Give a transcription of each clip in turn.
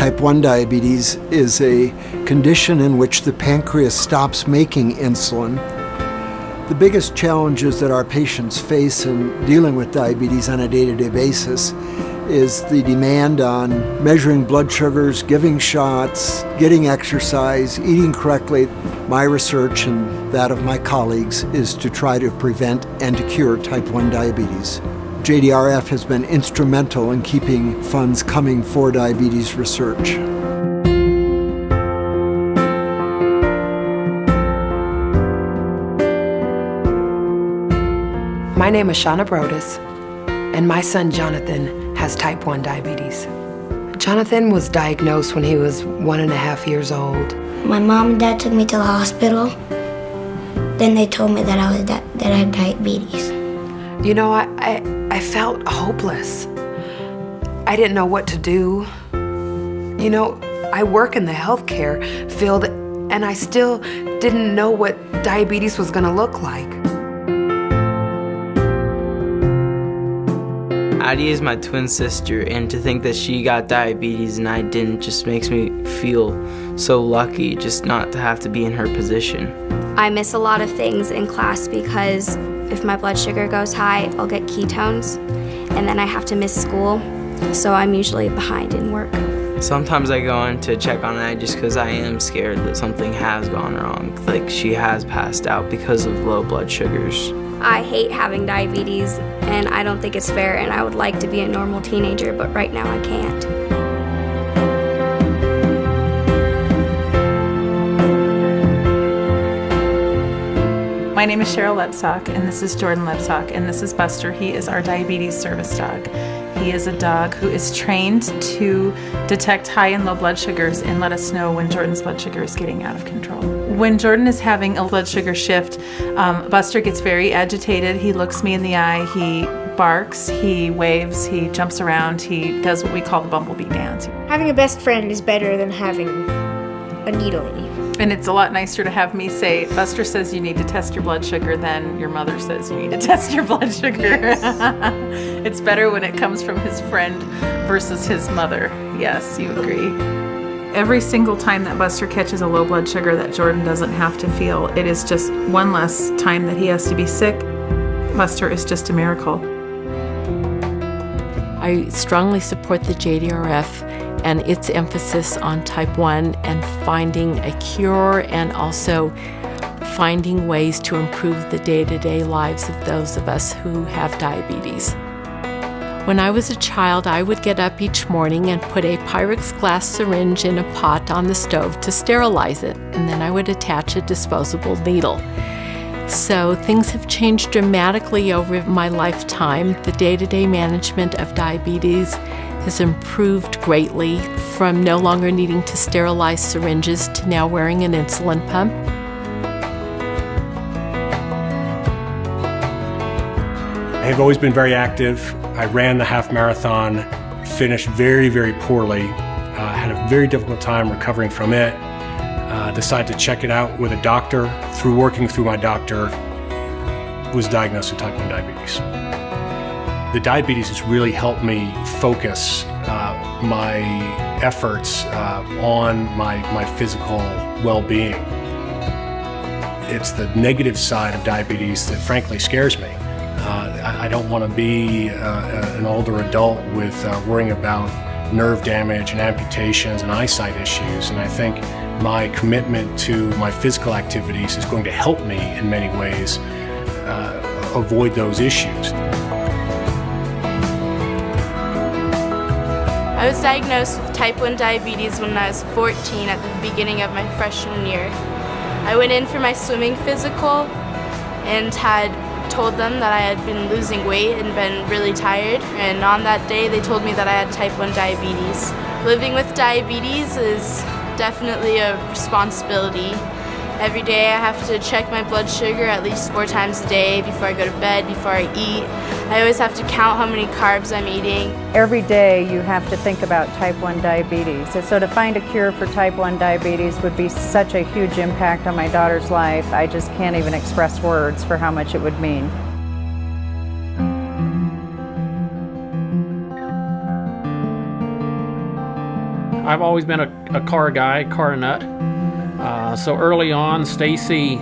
Type 1 diabetes is a condition in which the pancreas stops making insulin. The biggest challenges that our patients face in dealing with diabetes on a day-to-day basis is the demand on measuring blood sugars, giving shots, getting exercise, eating correctly. My research and that of my colleagues is to try to prevent and to cure type 1 diabetes. JDRF has been instrumental in keeping funds coming for diabetes research. My name is Shauna Brodus, and my son Jonathan has type 1 diabetes. Jonathan was diagnosed when he was 1.5 years old. My mom and dad took me to the hospital. Then they told me that I had diabetes. You know, I felt hopeless. I didn't know what to do. You know, I work in the healthcare field, and I still didn't know what diabetes was gonna look like. Addie is my twin sister, and to think that she got diabetes and I didn't just makes me feel so lucky just not to have to be in her position. I miss a lot of things in class because if my blood sugar goes high, I'll get ketones, and then I have to miss school, so I'm usually behind in work. Sometimes I go in to check on Addie just because I am scared that something has gone wrong, like she has passed out because of low blood sugars. I hate having diabetes, and I don't think it's fair, and I would like to be a normal teenager, but right now I can't. My name is Cheryl Lepsock, and this is Jordan Lepsock, and this is Buster. He is our diabetes service dog. He is a dog who is trained to detect high and low blood sugars and let us know when Jordan's blood sugar is getting out of control. When Jordan is having a blood sugar shift, Buster gets very agitated. He looks me in the eye, he barks, he waves, he jumps around, he does what we call the bumblebee dance. Having a best friend is better than having a needle in you. And it's a lot nicer to have me say, Buster says you need to test your blood sugar, than your mother says you need to test your blood sugar. It's better when it comes from his friend versus his mother. Yes, you agree. Every single time that Buster catches a low blood sugar that Jordan doesn't have to feel, it is just one less time that he has to be sick. Buster is just a miracle. I strongly support the JDRF and its emphasis on type 1 and finding a cure and also finding ways to improve the day-to-day lives of those of us who have diabetes. When I was a child, I would get up each morning and put a Pyrex glass syringe in a pot on the stove to sterilize it, and then I would attach a disposable needle. So things have changed dramatically over my lifetime. The day-to-day management of diabetes has improved greatly, from no longer needing to sterilize syringes to now wearing an insulin pump. I have always been very active. I ran the half marathon, finished very, very poorly, had a very difficult time recovering from it. Decided to check it out with a doctor. Through working through my doctor, was diagnosed with type 1 diabetes. The diabetes has really helped me focus my efforts on my physical well-being. It's the negative side of diabetes that frankly scares me. I don't want to be an older adult with worrying about nerve damage and amputations and eyesight issues, and I think my commitment to my physical activities is going to help me in many ways avoid those issues. I was diagnosed with type 1 diabetes when I was 14 at the beginning of my freshman year. I went in for my swimming physical and had told them that I had been losing weight and been really tired, and on that day they told me that I had type 1 diabetes. Living with diabetes is definitely a responsibility. Every day I have to check my blood sugar at least 4 times a day before I go to bed, before I eat. I always have to count how many carbs I'm eating. Every day you have to think about type 1 diabetes. So to find a cure for type 1 diabetes would be such a huge impact on my daughter's life. I just can't even express words for how much it would mean. I've always been a car guy, car nut. So early on, Stacy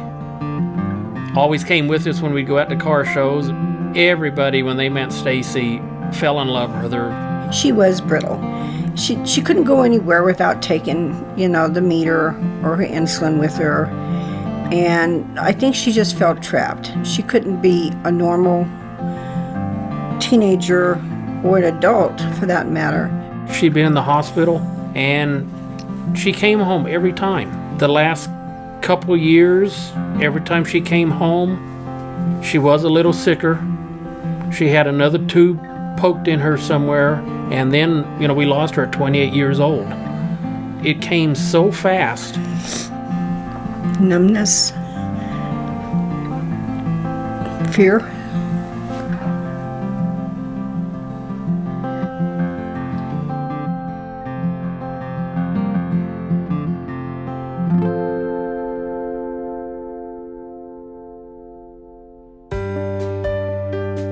always came with us when we'd go out to car shows. Everybody, when they met Stacy, fell in love with her. She was brittle. She couldn't go anywhere without taking, the meter or her insulin with her. And I think she just felt trapped. She couldn't be a normal teenager or an adult, for that matter. She'd been in the hospital, and she came home every time. The last couple years, every time she came home, she was a little sicker. She had another tube poked in her somewhere, and then, we lost her at 28 years old. It came so fast. Numbness, fear.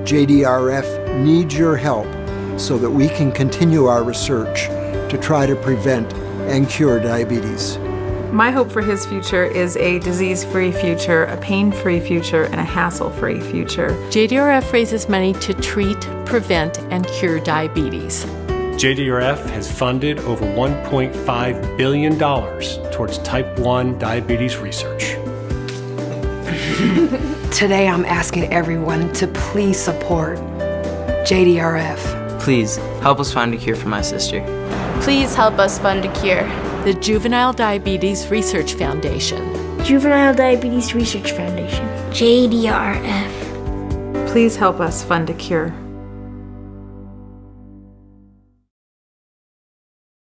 JDRF needs your help so that we can continue our research to try to prevent and cure diabetes. My hope for his future is a disease-free future, a pain-free future, and a hassle-free future. JDRF raises money to treat, prevent, and cure diabetes. JDRF has funded over $1.5 billion towards type 1 diabetes research. Today I'm asking everyone to please support JDRF. Please, help us find a cure for my sister. Please help us fund a cure. The Juvenile Diabetes Research Foundation. Juvenile Diabetes Research Foundation. JDRF. Please help us fund a cure.